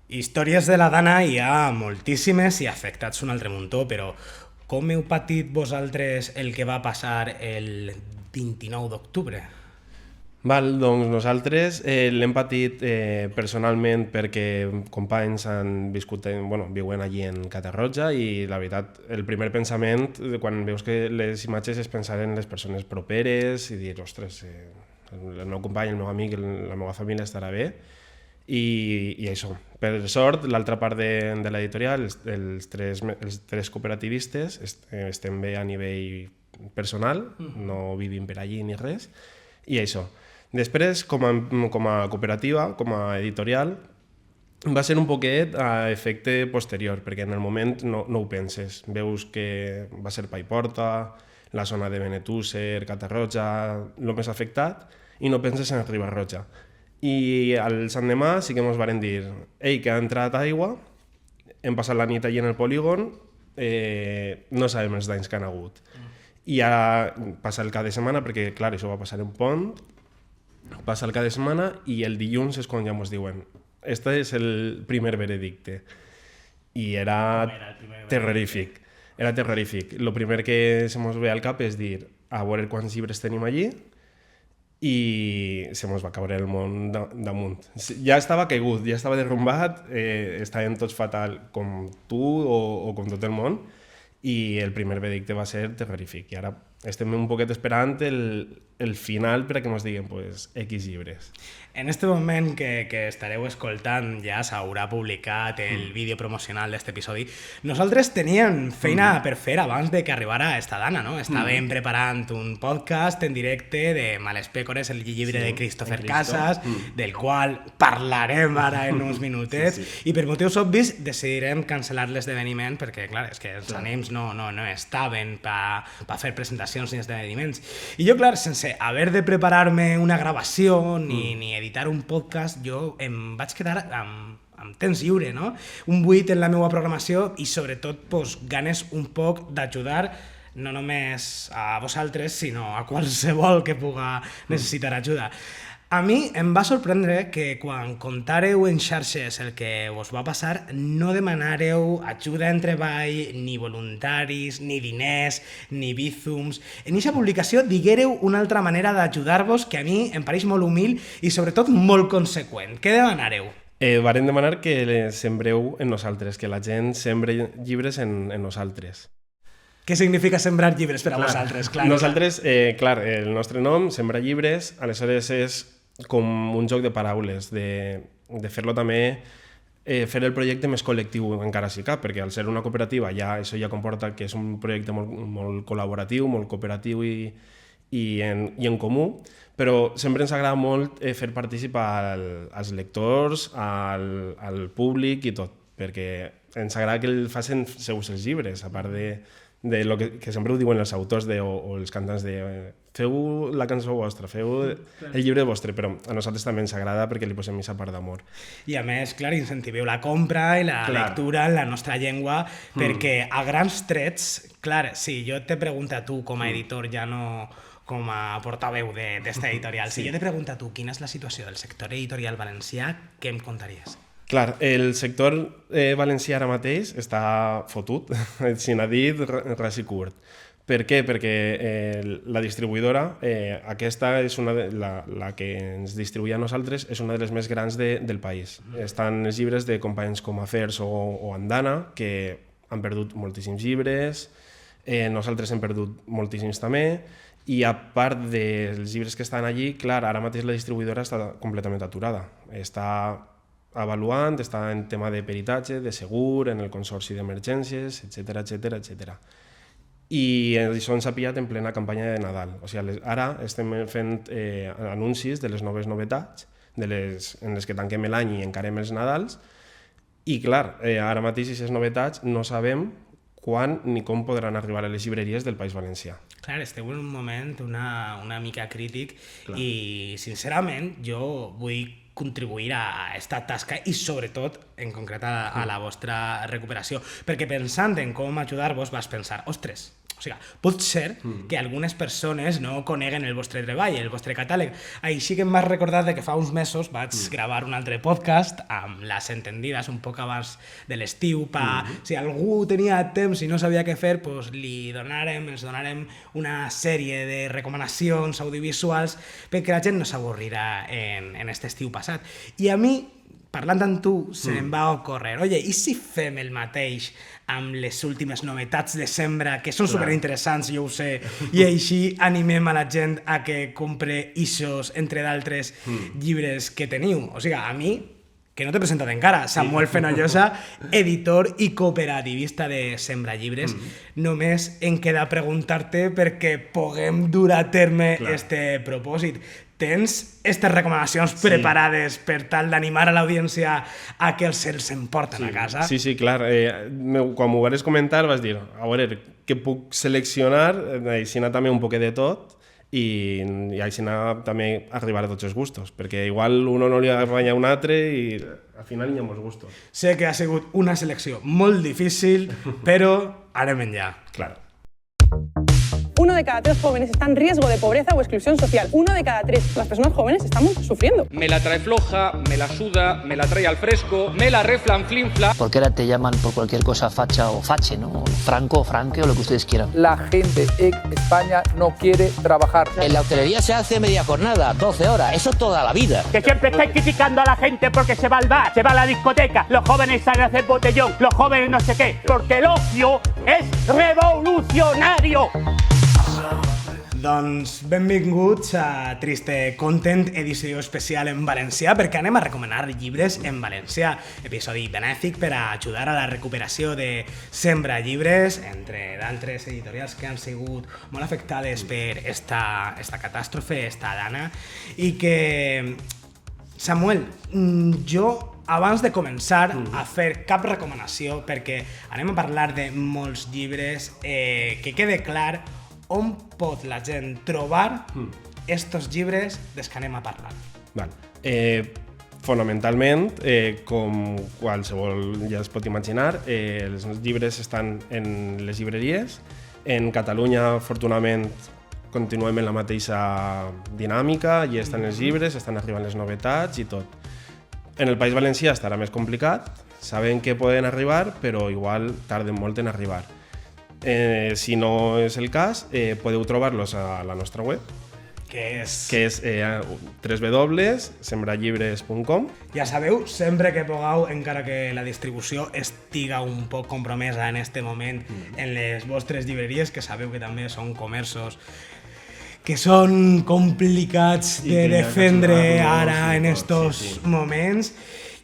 Històries de la Dana hi ha moltíssimes i afectats un altre muntó, però com heu patit vosaltres el que va passar el 29 d'octubre? Val, doncs nosaltres l'hem patit personalment perquè companys han viscut, viuen allí en Catarroja i la veritat, el primer pensament quan veus que les imatges és pensar en les persones properes i dir, ostres, el meu company, el meu amic, la meva família estarà bé i això. Per sort, l'altra part de l'editorial, els tres cooperativistes estem bé a nivell personal, no vivim per allí ni res, i això. Després, com a cooperativa, com a editorial, va ser un poquet a efecte posterior, perquè en el moment no ho penses. Veus que va ser Paiporta, la zona de Benetússer, Catarroja, el més afectat, i no penses en Ribarroja. I al Sant Demà sí que ens varen dir ei, que ha entrat aigua, hem passat la nit allí en el polígon, no sabem els danys que han hagut. I ara passa el cap de setmana, perquè clar, això va passar en pont, passa el cap de setmana i el dilluns és quan ja ens diuen este és el primer veredicte. I era terrorífic. Era terrorífic. El primer que se mos ve al cap és dir a veure quants llibres tenim allí i se mos va caure el món damunt. Ja estava caigut, ja estava derrumbat, estàvem tots fatal com tu o com tot el món i el primer veredicte va ser terrorífic. I ara estem un poquet esperant el final perquè ens diguin pues, X llibres. En este moment que estareu escoltant ja s'haurà publicat el vídeo promocional d'aquest episodi. Nosaltres teníem feina per fer abans de que arribara esta Dana, no? Estàvem preparant un podcast en directe de Males Pècores, el llibre de Christopher Casas, del qual parlarem ara en uns minutets, i per motius obvis decidirem cancel·lar l'esdeveniment perquè, clar, és que els ànims no estaven per fer presentacions ni esdeveniments. I jo, clar, sense haver de preparar-me una gravació ni editar un podcast, jo em vaig quedar amb temps lliure, no? Un buit en la meva programació i sobretot pues, ganes un poc d'ajudar no només a vosaltres, sinó a qualsevol que puga necessitar ajuda. A mi em va sorprendre que quan contàreu en xarxes el que us va passar no demanàreu ajuda en treball, ni voluntaris, ni diners, ni bízums. En aquesta publicació diguéreu una altra manera d'ajudar-vos que a mi em pareix molt humil i sobretot molt conseqüent. Què demanàreu? Varen demanar que sembreu en nosaltres, que la gent sembre llibres en nosaltres. Què significa sembrar llibres per a vosaltres? Clar, nosaltres, clar, el nostre nom, sembrar llibres, aleshores és com un joc de paraules, de fer-lo també, fer el projecte més col·lectiu encara si cap, perquè al ser una cooperativa això ja comporta que és un projecte molt col·laboratiu, molt cooperatiu i en comú, però sempre ens agrada molt fer participar als lectors, al públic i tot, perquè ens agrada que el facin seus els llibres, a part de lo que sempre ho diuen els autors o els cantants de feu la cançó vostra, feu el llibre vostre, però a nosaltres també ens agrada perquè li posem aquesta part d'amor. I a més, clar, incentiveu la compra i la lectura en la nostra llengua, perquè a grans trets, clar, si jo te pregunto a tu com a editor, ja no com a portaveu d'esta editorial, si jo te pregunto a tu quina és la situació del sector editorial valencià, què em contaries? Clar, el sector valencià ara mateix està fotut, si n'ha dit, ras i curt. Per què? Perquè la distribuïdora, aquesta és la que ens distribuïa a nosaltres, és una de les més grans del país. Estan els llibres de companys com Afers o Andana, que han perdut moltíssims llibres, nosaltres hem perdut moltíssims també, i a part dels llibres que estan allí, clar, ara mateix la distribuïdora està completament aturada. Està avaluant, està en tema de peritatge, de segur, en el consorci d'emergències, etc. I això ens ha pillat en plena campanya de Nadal. O sigui, ara estem fent anuncis de les noves novetats, en les que tanquem l'any i encarem els Nadals, i clar, ara mateix aquestes novetats no sabem quan ni com podran arribar a les llibreries del País Valencià. Clar, esteu en un moment una mica crític i, sincerament, jo vull contribuir a aquesta tasca i sobretot en concret a la vostra recuperació, perquè pensant en com ajudar-vos vas pensar, ostres, O sigui, pot ser que algunes persones no coneguen el vostre treball, el vostre catàleg. Així que em vas recordar que fa uns mesos vaig gravar un altre podcast amb les entendides un poc abans de l'estiu. Si algú tenia temps i no sabia què fer, doncs ens donarem una sèrie de recomanacions audiovisuals perquè la gent no s'avorrirà en aquest estiu passat. I a mi, parlant amb tu, se'm va ocórrer, oye, i si fem el mateix amb les últimes novetats de Sembra, que són superinteressants, jo ho sé, i així animem a la gent a que compre ixos, entre d'altres llibres que teniu? O sigui, a mi, que no t'he presentat encara, Samuel Fenollosa, editor i cooperativista de Sembra Llibres. Només em queda preguntar-te perquè puguem dur a terme este propòsit. Tens aquestes recomanacions preparades per tal d'animar a l'audiència a que se'ls emporten a casa? Sí, clar. Quan m'ho vas comentar vas dir, a veure, què puc seleccionar, així anar també un poquet de tot i així anar també a arribar a tots els gustos, perquè igual uno no li agrada un altre i al final hi ha molts gustos. Sé que ha sigut una selecció molt difícil, però anem enllà. Claro. 1 de cada 3 jóvenes está en riesgo de pobreza o exclusión social. 1 de cada 3. Las personas jóvenes estamos sufriendo. Me la trae floja, me la suda, me la trae al fresco, me la reflanflinfla. Porque ahora te llaman por cualquier cosa facha o fache, ¿no? Franco, franque o lo que ustedes quieran. La gente en España no quiere trabajar. En la hostelería se hace media jornada, 12 horas, eso toda la vida. Que siempre estáis criticando a la gente porque se va al bar, se va a la discoteca, los jóvenes salen a hacer botellón, los jóvenes no sé qué, porque el ocio es revolucionario. Doncs benvinguts a Triste Content, edició especial en valencià, perquè anem a recomanar llibres en valencià. Episodi benèfic per a ajudar a la recuperació de Sembra Llibres, entre d'altres editorials que han sigut molt afectades per esta catàstrofe, esta dana, i que... Samuel, jo abans de començar a fer cap recomanació, perquè anem a parlar de molts llibres, que quede clar on pot la gent trobar estos llibres dels que anem a parlar. Fonamentalment, com qualsevol ja es pot imaginar, els llibres estan en les llibreries. En Catalunya, afortunadament, continuem en la mateixa dinàmica, i estan els llibres, estan arribant les novetats i tot. En el País Valencià estarà més complicat, sabem que poden arribar, però igual tarden molt en arribar. Si no és el cas, podeu trobar-los a la nostra web, que és www.sembrallibres.com. Ja sabeu, sempre que pugueu, encara que la distribució estiga un poc compromesa en este moment en les vostres llibreries, que sabeu que també són comerços que són complicats de defendre ara en estos moments.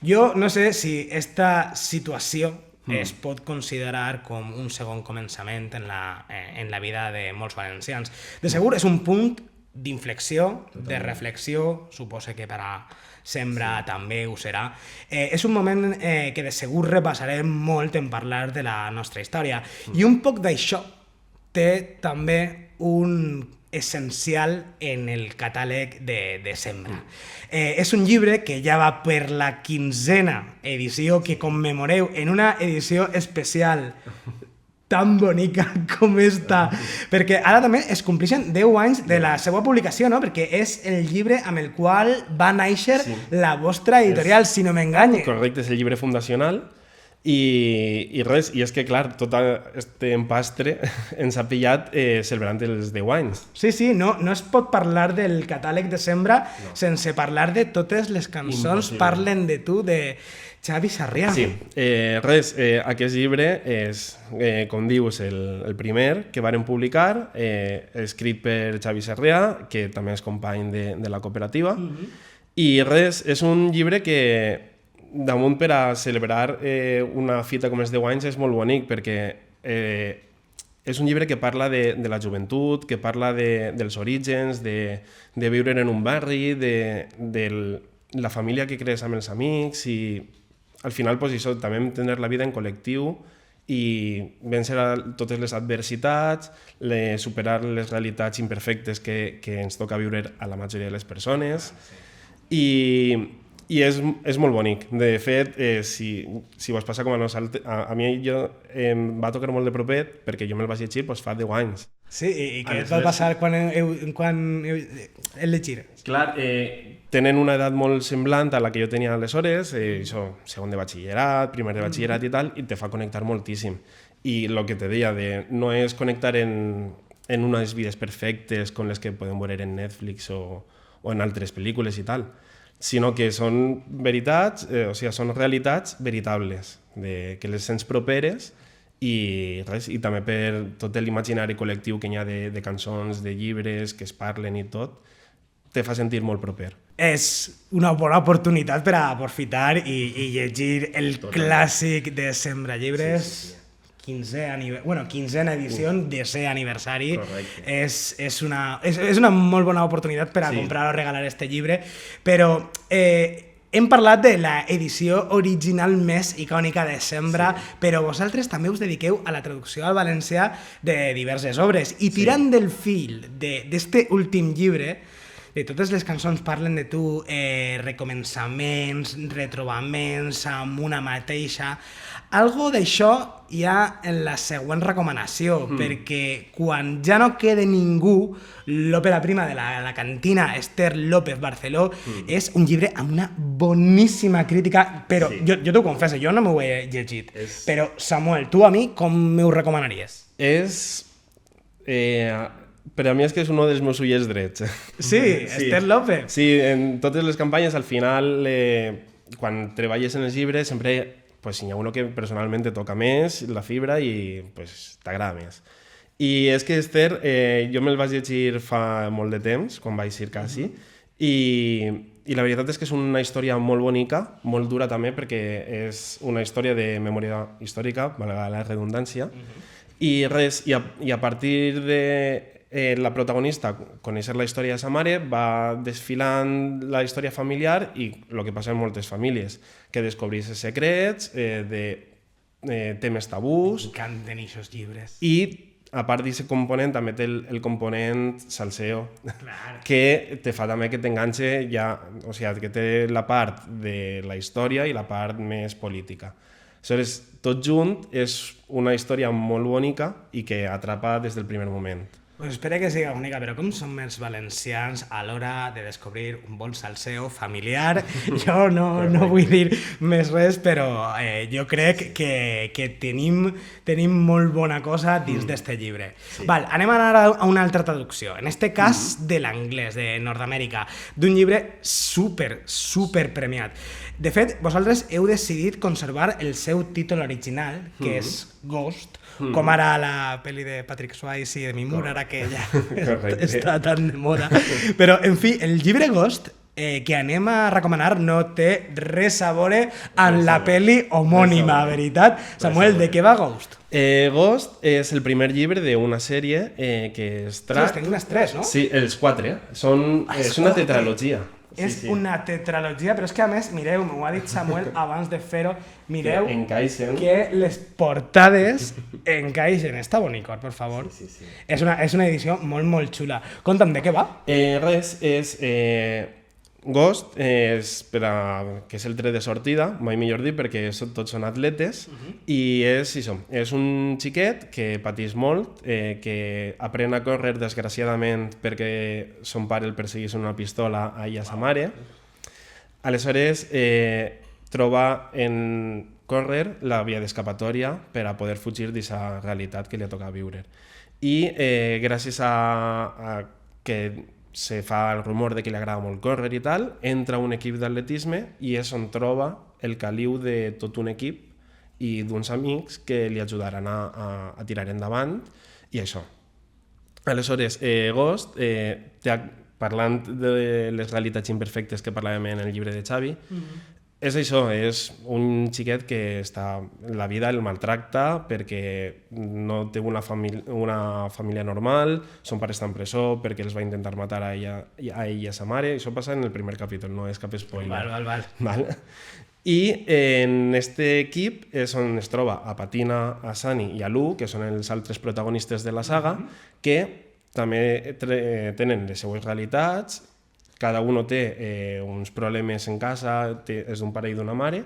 Jo no sé si esta situació es pot considerar com un segon començament en la vida de molts valencians. De segur és un punt d'inflexió, de reflexió, suposo que per a Sembra també ho serà. És un moment que de segur repassarem molt en parlar de la nostra història. I un poc d'això té també un essencial en el catàleg de Sembra. És un llibre que ja va per la 15ª edició que commemoreu en una edició especial tan bonica com esta, perquè ara també es complixen 10 anys de la seva publicació, no? Perquè és el llibre amb el qual va néixer la vostra editorial, si no m'enganye. Correcte, és el llibre fundacional. I res, i és que clar, tot este empastre ens ha pillat celebrant els 10 anys. Sí, no es pot parlar del catàleg de Sembra sense parlar de totes les cançons Parlen de tu, de Xavi Sarrià. Sí, aquest llibre és, com dius, el primer que varen publicar, escrit per Xavi Sarrià, que també és company de la cooperativa, i res, és un llibre que damunt per a celebrar una fita com els 10 anys és molt bonic, perquè és un llibre que parla de la joventut, que parla dels orígens, de viure en un barri, de la família que crees amb els amics, i al final pues, això, també entendre la vida en col·lectiu i vèncer totes les adversitats, superar les realitats imperfectes que ens toca viure a la majoria de les persones. I I és molt bonic. De fet, si vos passa com a nosaltres, a mi em va tocar molt de propet perquè jo me'l vaig llegir fa 10 anys. Sí, i què et va passar quan el llegir? Clar, tenen una edat molt semblant a la que jo tenia aleshores, això, segon de batxillerat, primer de batxillerat i tal, i te fa connectar moltíssim. I el que te deia, no és connectar en unes vides perfectes com les que podem veure en Netflix o en altres pel·lícules i tal, sinó que són veritats, o sigui, són realitats veritables, que les sents properes i també per tot l'imaginari col·lectiu que hi ha de cançons, de llibres, que es parlen i tot, te fa sentir molt proper. És una bona oportunitat per a aprofitar i llegir el clàssic de Sembrallibres. 15ena edició, 10è aniversari. És una molt bona oportunitat per a comprar o regalar este llibre, però hem parlat de l'edició original més icònica de Sembra, però vosaltres també us dediqueu a la traducció al valencià de diverses obres, i tirant del fil d'este últim llibre, de totes les cançons parlen de tu, recomençaments, retrobaments amb una mateixa. Algo d'això hi ha en la següent recomanació, perquè quan ja no queda ningú, l'òpera prima de la cantina Esther López Barceló és un llibre amb una boníssima crítica, però jo t'ho confesso, jo no m'ho he llegit, però Samuel, tu a mi com m'ho recomanaries? Per a mi és que és un dels meus ullers drets. Sí, Esther López. Sí, en totes les campanyes, al final, quan treballes en els llibres, sempre hi ha uno que personalment te toca més la fibra i t'agrada més. I és que Esther, jo me'l vaig llegir fa molt de temps, quan vaig ser quasi, i la veritat és que és una història molt bonica, molt dura també, perquè és una història de memòria històrica, valga la redundància, i a partir de la protagonista conèixer la història de sa mare, va desfilant la història familiar i el que passa en moltes famílies, que descobrís secrets, temes tabús. M'encanten aquests llibres. I a part d'aquest component també té el component salseo, que te fa també que t'enganxe ja, o sigui, que té la part de la història i la part més política. Aleshores, tot junt és una història molt bonica i que atrapa des del primer moment. Pues espero que siga bonica, però com som els valencians a l'hora de descobrir un bon salseo familiar? Jo no vull dir més res, però jo crec que tenim molt bona cosa dins d'este llibre. Val, anem a anar a una altra traducció, en este cas de l'anglès, de Nord-Amèrica, d'un llibre super premiat. De fet, vosaltres heu decidit conservar el seu títol original, que és Ghost, com ara la pel·li de Patrick Swayze i de Mimur, ara que ja està tan de moda. Però, en fi, el llibre Ghost que anem a recomanar no té res a veure amb la pel·li homònima, veritat? Samuel, de què va Ghost? Ghost és el primer llibre d'una sèrie que es tracta... Sí, tenen unes 3, no? Sí, els 4. És una tetralogia. És una tetralogia, però és que a més, mireu, m'ho ha dit Samuel abans de fer-ho, mireu que les portades encaixen. Està bonicor, per favor. És una edició molt xula. Conta'm, de què va? Res, és... Ghost, que és el tret de sortida, mai millor dir, perquè tots són atletes, i és un xiquet que pateix molt, que aprèn a córrer desgraciadament perquè son pare el perseguís amb una pistola a ella, sa mare. Aleshores, troba en córrer la via d'escapatòria per a poder fugir d'aquesta realitat que li toca viure. I gràcies a que se fa el rumor de que li agrada molt córrer i tal, entra un equip d'atletisme i és on troba el caliu de tot un equip i d'uns amics que li ajudaran a tirar endavant i això. Aleshores, Ghost, parlant de les realitats imperfectes que parlàvem en el llibre de Xavi, és això, és un xiquet que la vida el maltracta perquè no té una família normal, son pare està en presó perquè els va intentar matar a ella i a sa mare. Això passa en el primer capítol, no és cap spoiler. Val. I en este equip és on es troba a Patina, a Sunny i a Lu, que són els altres protagonistes de la saga, que també tenen les seues realitats cada un té uns problemes en casa, és d'un pare i d'una mare,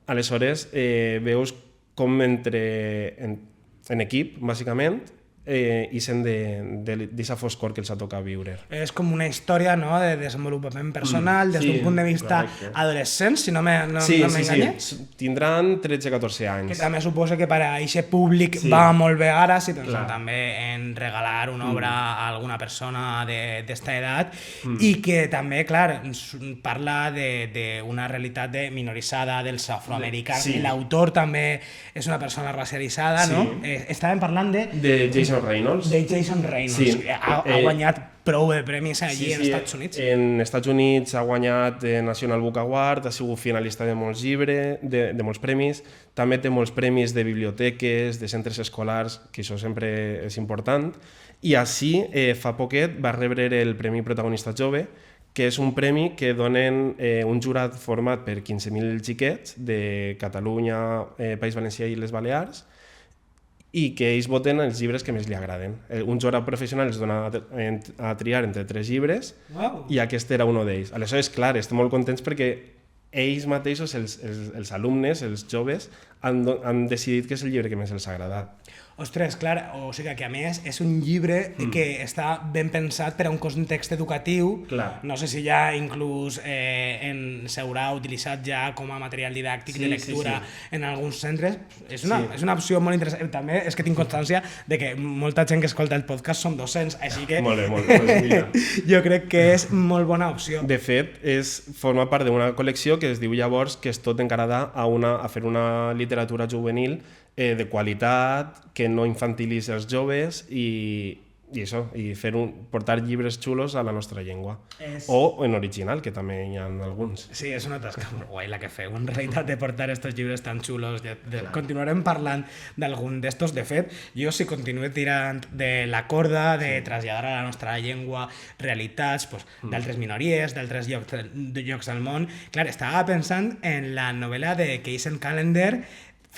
aleshores veus com en equip, bàsicament, i sent d'aquesta foscor que els ha tocat viure. És com una història, no?, de desenvolupament personal des d'un punt de vista adolescent, si no m'enganya. Sí, tindran 13-14 anys. Que també suposo que per a aquest públic va molt bé ara, si pensen també en regalar una obra a alguna persona d'esta edat, i que també, clar, parla d'una realitat minoritzada dels afroamericans. L'autor també és una persona racialitzada, no? Estàvem parlant de Jason Reynolds. De Jason Reynolds. Ha guanyat prou de premis allí als Estats Units. En Estats Units ha guanyat National Book Award, ha sigut finalista de molts llibres, de molts premis, també té molts premis de biblioteques, de centres escolars, que això sempre és important, i així fa poquet va rebre el Premi Protagonista Jove, que és un premi que donen un jurat format per 15.000 xiquets de Catalunya, País Valencià i les Balears, i que ells voten els llibres que més li agraden. Un jurat professional els dona a triar entre 3 llibres i aquest era un d'ells. Aleshores, clar, estem molt contents perquè ells mateixos, els alumnes, els joves, han decidit que és el llibre que més els ha agradat. Ostres, clar, o sigui que a més és un llibre que està ben pensat per a un context educatiu. No sé si ja inclús s'haurà utilitzat ja com a material didàctic de lectura en alguns centres. És una opció molt interessant. També és que tinc constància de que molta gent que escolta el podcast són docents, així que jo crec que és molt bona opció. De fet, forma part d'una col·lecció que es diu llavors que és tot encarada a fer una literatura juvenil de qualitat, que no infantilitza els joves i portar llibres xulos a la nostra llengua. O en original, que també hi ha alguns. Sí, és una tasca molt guai la que feu, en realitat, de portar aquests llibres tan xulos. Continuarem parlant d'algun d'estos. De fet, jo si continuo tirant de la corda, de traslladar a la nostra llengua realitats d'altres minories, d'altres llocs del món. Clar, estava pensant en la novel·la de Keisen Callender,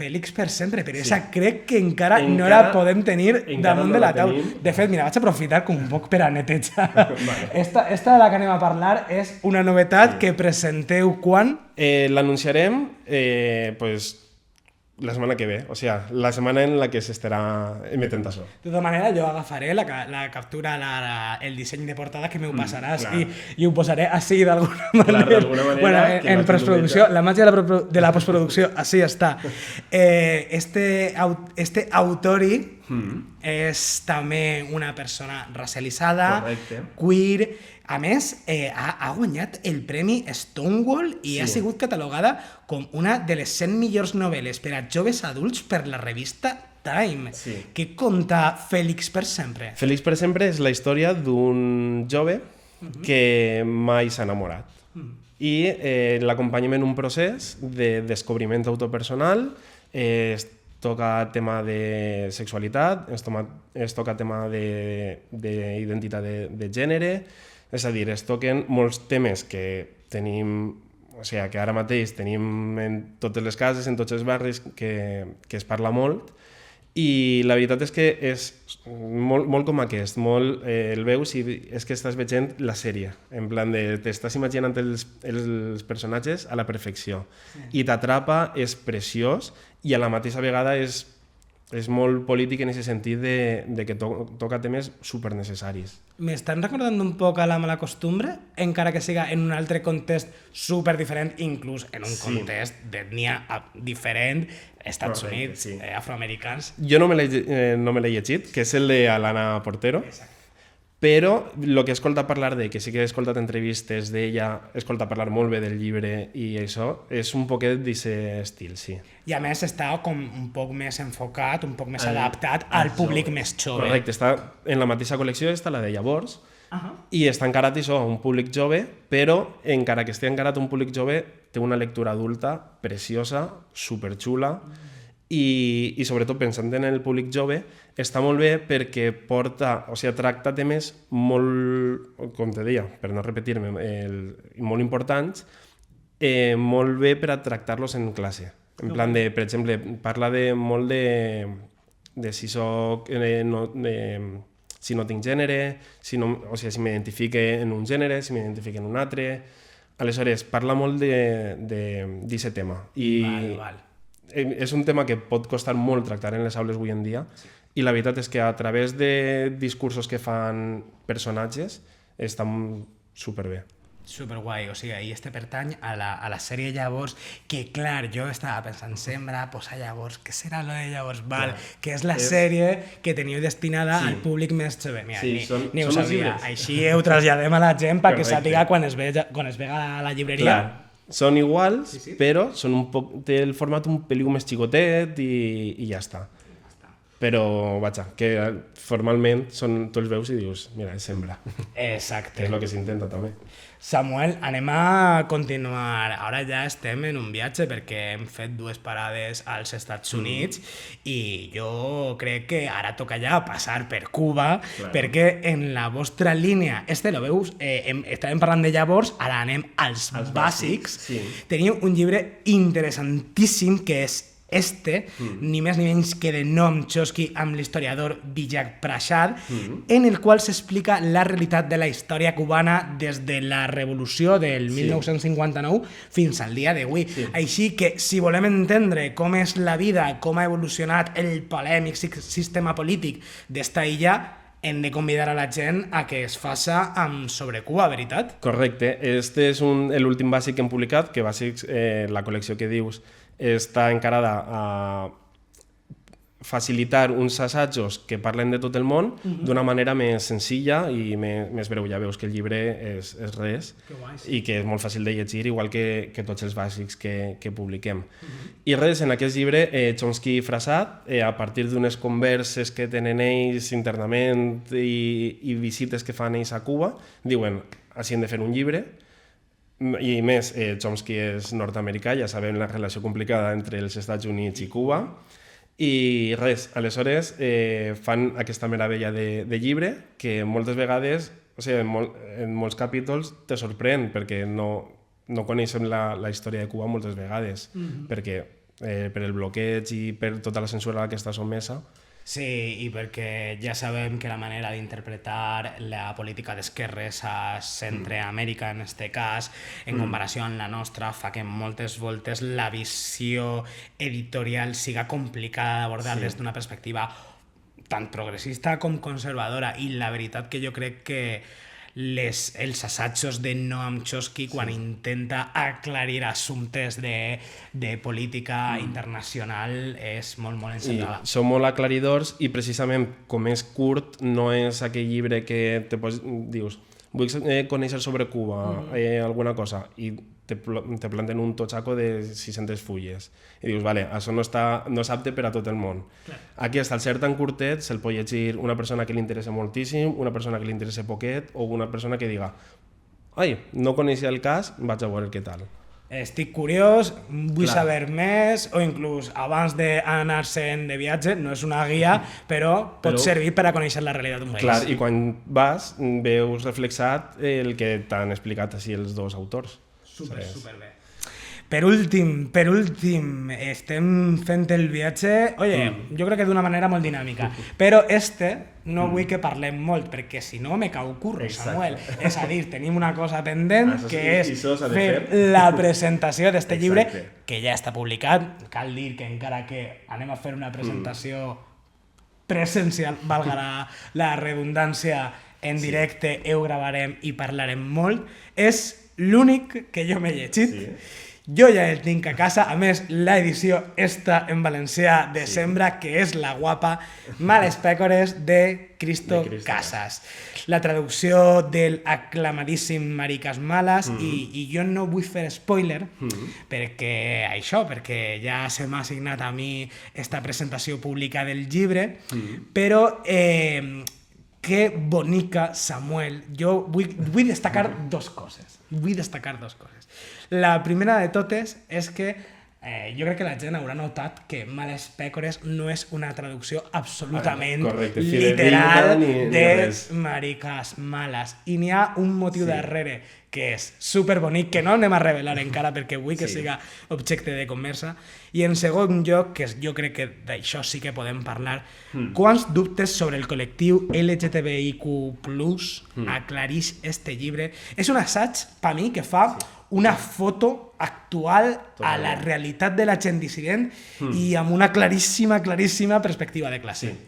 Fèlix per sempre, però esa crec que encara no la podem tenir damunt de la taula. De fet, mira, vaig aprofitar com un poc per a netejar. Esta de la que anem a parlar és una novetat que presenteu quan? L'anunciarem la setmana que ve, o sigui, la setmana en la que s'estarà emetent això. De tota manera, jo agafaré la captura, el disseny de portada que m'ho passaràs i ho posaré així d'alguna manera. Bueno, en postproducció, la màgia de la postproducció, així està. Este autori és també una persona racialitzada, queer. A més, ha guanyat el premi Stonewall i ha sigut catalogada com una de les 100 millors novel·les per a joves adults per la revista Time. Què conta Fèlix per sempre? Fèlix per sempre és la història d'un jove que mai s'ha enamorat. I l'acompanyem en un procés de descobriment autopersonal, es toca tema de sexualitat, es toca tema d'identitat de gènere. És a dir, es toquen molts temes que tenim, o sigui, que ara mateix tenim en totes les cases, en tots els barris, que es parla molt, i la veritat és que és molt com aquest, el veus i és que estàs veient la sèrie, en plan de t'estàs imaginant els personatges a la perfecció, i t'atrapa, és preciós, i a la mateixa vegada és molt polític en aquest sentit de que toca temes supernecessaris. M'estan recordant un poc a La mala costumbre, encara que siga en un altre context superdiferent, inclús en un context d'ètnia diferent, Estats Units, afroamericans. Jo no me l'he llegit, que és el de Alana Portero. Però el que he escoltat parlar que sí que he escoltat entrevistes d'ella, he escoltat parlar molt bé del llibre i això, és un poquet d'aquest estil, sí. I a més està com un poc més enfocat, un poc més adaptat al públic més jove. Correcte, en la mateixa col·lecció està la de llavors i està encarat això a un públic jove, però encara que estigui encarat a un públic jove té una lectura adulta preciosa, superxula, i sobretot pensant en el públic jove està molt bé perquè tracta temes molt, com te deia, per no repetir-me, molt importants, molt bé per a tractar-los en classe. En plan de, per exemple, parla molt de si soc si no tinc gènere, si m'identifique en un gènere, si m'identifique en un altre. Aleshores, parla molt d'aquest tema. I és un tema que pot costar molt tractar en les aules avui en dia, i la veritat és que a través de discursos que fan personatges estan superbé. Superguai, o sigui, i pertany a la sèrie llavors, que clar, jo estava pensant, sembra, posa llavors, què serà lo de llavors? Val, que és la sèrie que teniu destinada al públic més jove. Mira, ni ho sabia. Així ho traslladem a la gent perquè sàpiga quan es vega a la llibreria. Clar, són iguals, però té el format un peliu més xicotet i ja està. Però, vaja, que formalment tu els veus i dius, mira, sembra. Exacte. Que és el que s'intenta també. Samuel, anem a continuar. Ara ja estem en un viatge perquè hem fet 2 parades als Estats Units i jo crec que ara toca ja passar per Cuba, perquè en la vostra línia, lo veus, estàvem parlant de llavors, ara anem als bàsics. Teniu un llibre interessantíssim que és ni més ni menys que de Noam Chomsky amb l'historiador Vijay Prashad, en el qual s'explica la realitat de la història cubana des de la revolució del 1959 fins al dia d'avui. Així que, si volem entendre com és la vida, com ha evolucionat el polèmic sistema polític d'esta illa, hem de convidar a la gent a que es faça sobre Cuba, veritat? Correcte. Este és l'últim bàsic que hem publicat, que bàsics, la col·lecció que dius, està encarada a facilitar uns assajos que parlen de tot el món d'una manera més senzilla i més breu. Ja veus que el llibre és res i que és molt fàcil de llegir, igual que tots els bàsics que publiquem. I res, en aquest llibre, Chomsky i Prashad, a partir d'unes converses que tenen ells internament i visites que fan ells a Cuba, diuen, així hem de fer un llibre. I més, Chomsky és nord-americà, ja sabem la relació complicada entre els Estats Units i Cuba, i res, aleshores fan aquesta meravella de llibre que moltes vegades, o sigui, en molts capítols te sorprèn perquè no coneixem la història de Cuba moltes vegades, perquè per el bloqueig i per tota la censura a la que està sotmesa. Sí, i perquè ja sabem que la manera d'interpretar la política d'esquerres a Centreamèrica, en este cas, en comparació amb la nostra, fa que moltes voltes la visió editorial siga complicada d'abordar des d'una perspectiva tant progressista com conservadora, i la veritat que jo crec que els assajos de Noam Chomsky quan intenta aclarir assumptes de política internacional és molt encertada. Són molt aclaridors i precisament com és curt no és aquell llibre que dius vull conèixer sobre Cuba alguna cosa i te planten un totxaco de 600 fulles i dius, vale, això no és apte per a tot el món. Aquí, al ser tan curtet, se'l pot llegir una persona que li interessa moltíssim, una persona que li interessa poquet o una persona que diga, ai, no coneixia el cas, vaig a veure què tal. Estic curiós, vull saber més, o inclús abans d'anar-se'n de viatge, no és una guia, però pot servir per a conèixer la realitat d'un país. Clar, i quan vas veus reflexat el que t'han explicat així els dos autors. Superbé. Per últim, estem fent el viatge, jo crec que d'una manera molt dinàmica, però no vull que parlem molt, perquè si no me cau curro, Samuel. És a dir, tenim una cosa pendent, que és fer la presentació d'este llibre, que ja està publicat. Cal dir que encara que anem a fer una presentació presencial, valga la redundància, en directe, ho gravarem i parlarem molt, és l'únic que jo m'he llegit. Jo ja el tinc a casa, a més l'edició està en valencià de Sembra, que és la guapa Males pècores de Cristo Casas. La traducció del aclamadíssim Mariques Males, i jo no vull fer spoiler perquè ja se m'ha assignat a mi esta presentació pública del llibre, però que bonica, Samuel. Jo vull destacar dos coses. La primera de totes és que jo crec que la gent haurà notat que Males Pècores no és una traducció absolutament correcte, literal ni de res. mariques males. I n'hi ha un motiu darrere que és superbonic, que no anem a revelar encara perquè vull que siga objecte de conversa. I en segon lloc, que jo crec que d'això sí que podem parlar, quants dubtes sobre el col·lectiu LGTBIQ+ aclarix este llibre. És un assaig, per mi, que fa una foto actual a la realitat de la gent dissident i amb una claríssima perspectiva de classe.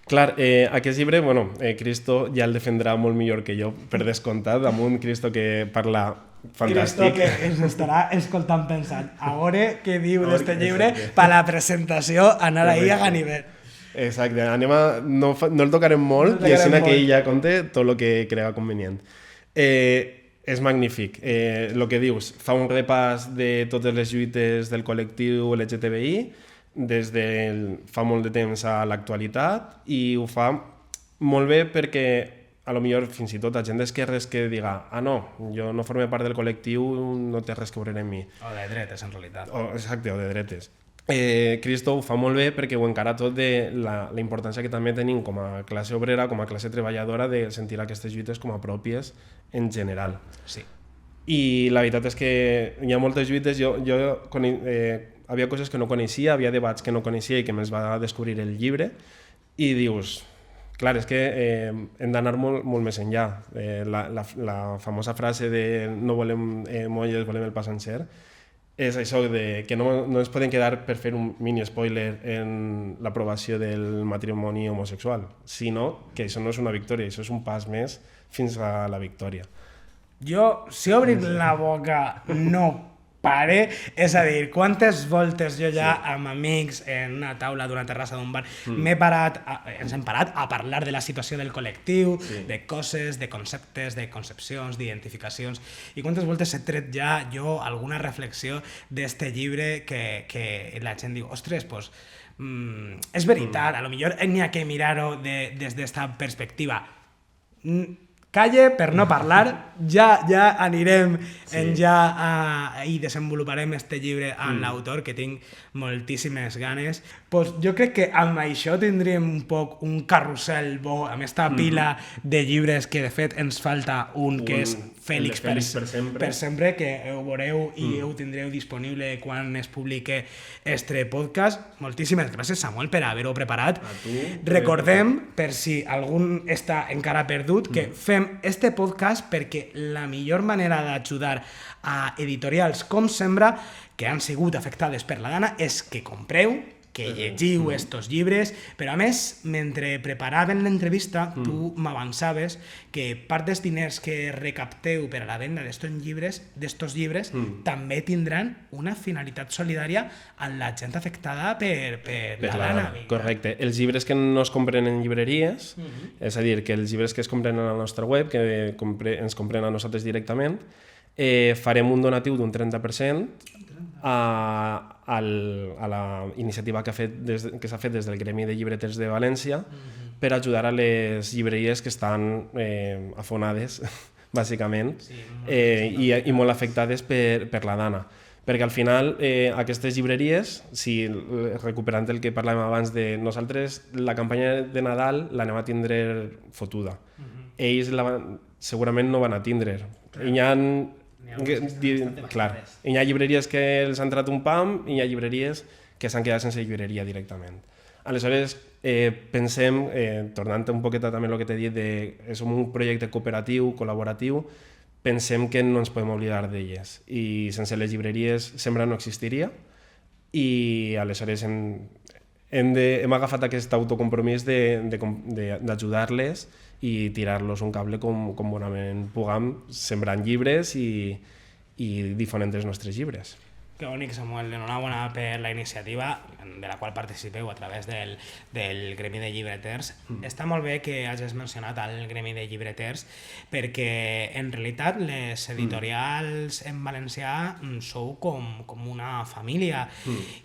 Clar, aquest llibre, bueno, Cristo ja el defendrà molt millor que jo, per descomptat, amb un Cristo que parla fantàstic. Cristo que ens estarà escoltant pensant a veure què diu d'este llibre per la presentació, anar ahí a Ganivet. Exacte, no el tocarem molt i així que ell ja conté tot el que crega convenient. És magnífic. El que dius, fa un repàs de totes les lluites del col·lectiu LGTBI des de fa molt de temps a l'actualitat i ho fa molt bé perquè a lo millor fins i tot a gent d'esquerres que diga no, jo no forme part del col·lectiu, no té res que veure amb mi. O de dretes, en realitat. Exacte, o de dretes. Cristo ho fa molt bé perquè ho encara tot de la importància que també tenim com a classe obrera, com a classe treballadora, de sentir aquestes lluites com a pròpies en general. Sí. I la veritat és que hi ha moltes lluites, havia coses que no coneixia, havia debats que no coneixia i que me'ls va descobrir el llibre i dius, clar, és que hem d'anar molt més enllà. La famosa frase de no volem molles, volem el pa sencer, és això de que no ens podem quedar per fer un mini spoiler en l'aprovació del matrimoni homosexual, sinó que això no és una victòria, això és un pas més fins a la victòria. Jo, si obris la boca, no pare, és a dir, quantes voltes jo ja amb amics en una taula d'una terrassa d'un bar ens hem parat a parlar de la situació del col·lectiu, de coses, de conceptes, de concepcions, d'identificacions, i quantes voltes he tret ja jo alguna reflexió d'este llibre que la gent diu, ostres, doncs és veritat, a lo millor n'hi ha que mirar-ho des d'esta perspectiva. Calle per no parlar, ja anirem i desenvoluparem este llibre amb l'autor, que tinc moltíssimes ganes. Pues jo crec que amb això tindríem un poc un carrusel bo, amb esta pila de llibres que de fet ens falta un que és Fèlix per sempre, que ho veureu i ho tindreu disponible quan es publique este podcast. Moltíssimes gràcies, Samuel, per haver-ho preparat. Recordem, per si algun està encara perdut, que fem este podcast perquè la millor manera d'ajudar a editorials com Sembra, que han sigut afectades per la Dana, és que compreu, que llegiu estos llibres, però a més, mentre preparaven l'entrevista, tu m'avançaves que part dels diners que recapteu per a la venda d'estos llibres també tindran una finalitat solidària amb la gent afectada per la Dana. Correcte. Els llibres que no es compren en llibreries, és a dir, que els llibres que es compren a la nostra web, que ens compren a nosaltres directament, farem un donatiu d'un 30% a la iniciativa que s'ha fet des del Gremi de Llibreters de València per ajudar a les llibreries que estan afonades, bàsicament, i molt afectades per la Dana. Perquè al final aquestes llibreries, si recuperant el que parlàvem abans de nosaltres, la campanya de Nadal l'anem a tindre fotuda. Ells segurament no van a tindre. Hi ha llibreries que els han tret un pam i hi ha llibreries que s'han quedat sense llibreria directament. Aleshores, pensem, tornant un poquet també el que t'he dit, som un projecte cooperatiu, col·laboratiu, pensem que no ens podem oblidar d'elles i sense les llibreries Sembra no existiria i aleshores hem agafat aquest autocompromís d'ajudar-les i tirar-los un cable com bonament puguem, sembrant llibres i difonent els nostres llibres. Que bonic, Samuel. Enhorabona per la iniciativa de la qual participeu a través del Gremi de Llibreters. Està molt bé que hagis mencionat el Gremi de Llibreters perquè en realitat les editorials en valencià sou com una família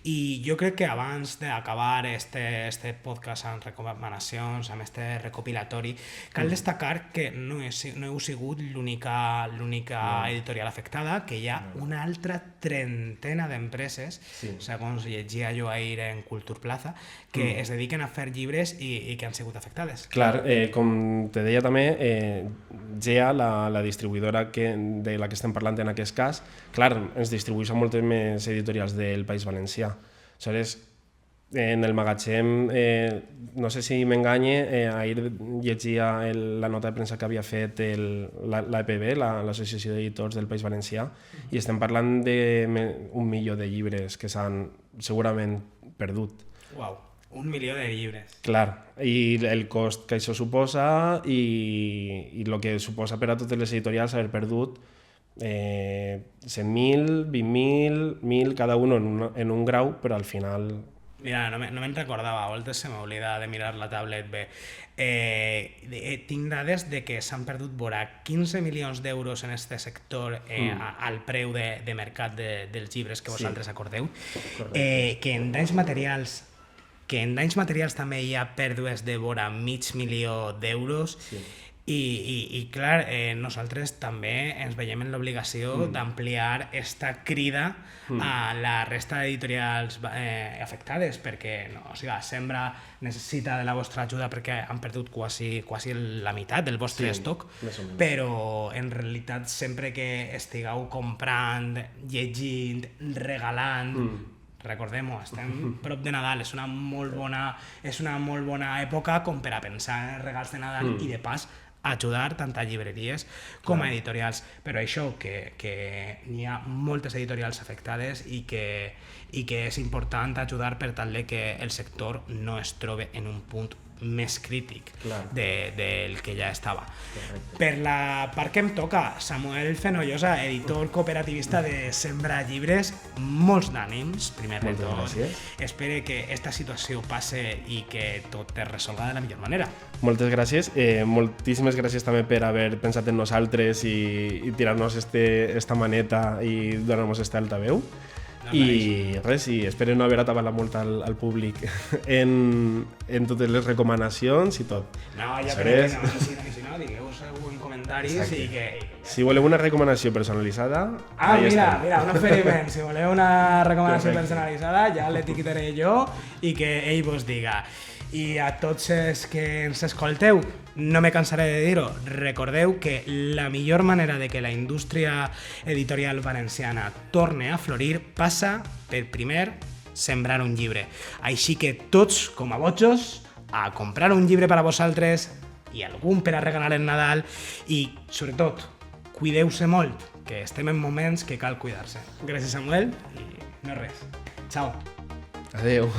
i jo crec que abans d'acabar este podcast amb recomanacions, amb este recopilatori, cal destacar que no heu sigut l'única editorial afectada, que hi ha una altra trentena centena d'empreses, segons llegia jo ahir en Cultur Plaza, que es dediquen a fer llibres i que han sigut afectades. Clar, com te deia també, GEA, la distribuïdora de la que estem parlant en aquest cas, clar, ens distribueix a moltes més editorials del País Valencià. Aleshores, en el magatzem, no sé si m'enganye, ahir llegia la nota de premsa que havia fet l'APB, l'Associació d'Editors del País Valencià, i estem parlant d'1 milió de llibres que s'han segurament perdut. Uau, 1 milió de llibres. Clar, i el cost que això suposa i el que suposa per a totes les editorials haver perdut 100.000, 20.000, 1.000, cada un en un grau, però al final... Mira, no me'n recordava, a voltes se m'oblida de mirar la tablet bé. Tinc dades de que s'han perdut vora 15 milions d'euros en aquest sector al preu de mercat dels llibres que vosaltres acordeu, que en danys materials també hi ha pèrdues de vora 500.000 d'euros. I clar, nosaltres també ens veiem en l'obligació d'ampliar esta crida a la resta d'editorials afectades, perquè Sembra necessita de la vostra ajuda perquè han perdut quasi la meitat del vostre estoc, però en realitat sempre que estigueu comprant, llegint, regalant, recordem-ho, estem prop de Nadal, és una molt bona època com per a pensar en els regals de Nadal i de pas ajudar tant a llibreries com a editorials, però això que n'hi ha moltes editorials afectades i que és important ajudar per tal que el sector no es trobi en un punt més crític del que ja estava. Per la part que em toca, Samuel Fenollosa, editor cooperativista de Sembra Llibres, molts d'ànims, primer de tot. Espero que esta situació passe i que tot es resolga de la millor manera. Moltes gràcies. Moltíssimes gràcies també per haver pensat en nosaltres i tirar-nos esta maneta i donar-nos esta altaveu. I res, espero no haver atabat la multa al públic en totes les recomanacions i tot. No, ja crec que no, si no, digueu-ho en comentaris i que... Si voleu una recomanació personalitzada... Mira, un oferiment. Si voleu una recomanació personalitzada, ja l'etiquetaré jo i que ell vos diga. I a tots els que ens escolteu, no me cansaré de dir-ho, recordeu que la millor manera de que la indústria editorial valenciana torne a florir passa per primer sembrar un llibre. Així que tots, com a botxos, a comprar un llibre per a vosaltres i algun per a regalar en Nadal i, sobretot, cuideu-se molt, que estem en moments que cal cuidar-se. Gràcies, Samuel, i no res. Ciao. Adeu.